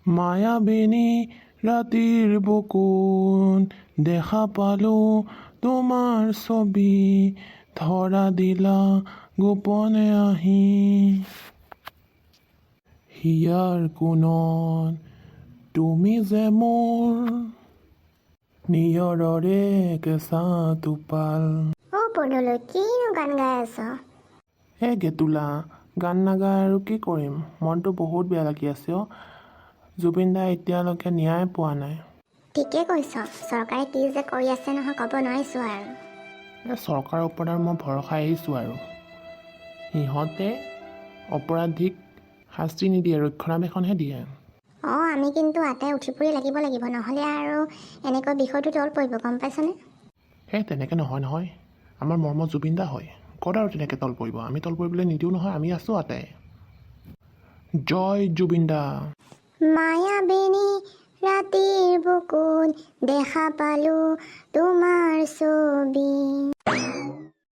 মায়াবিনী ৰাতিৰ বুকুত দেখা পালোঁ তোমাৰ ছবি, ধৰা দিলা গোপনে আহি। হিয়াৰ কোণত তুমি যে মোৰ নিয়ৰৰে কেঁচা টোপাল। পদলৈ কিনো গান গাই আছ? হে গেতুলা, গান নাগাই আৰু কি কৰিম, মনটো বহুত বেয়া লাগি আছে অ'। জুবিন দাই এতিয়ালৈকে ন্যায় পোৱা নাই। ঠিকে কৈছ, চৰকাৰে কি যে কৰি আছে নহয় ক'ব নোৱাৰিছোঁ আৰু। চৰকাৰৰ ওপৰত আৰু মই ভৰসা এৰিছোঁ আৰু। সিহঁতে অপৰাধীক শাস্তি নিদিয়ে, ৰক্ষণাবেক্ষণহে দিয়ে। আমি কিন্তু আটাই উঠি পৰি লাগিব নহ'লে আৰু এনেকৈ বিষয়টো তল পৰিব, গম পাইছনে? সেই তেনেকৈ নহয়, আমাৰ মৰ্ম জুবিন দা হয়, ক'ত আৰু তেনেকৈ তল পৰিব। আমি তল পৰিবলৈ নিদিওঁ নহয়, আমি আছোঁ আটাই। জয় জুবিন দা। মায়াবিনী ৰাতিৰ বুকুত দেখা পালোঁ তোমাৰ ছবি।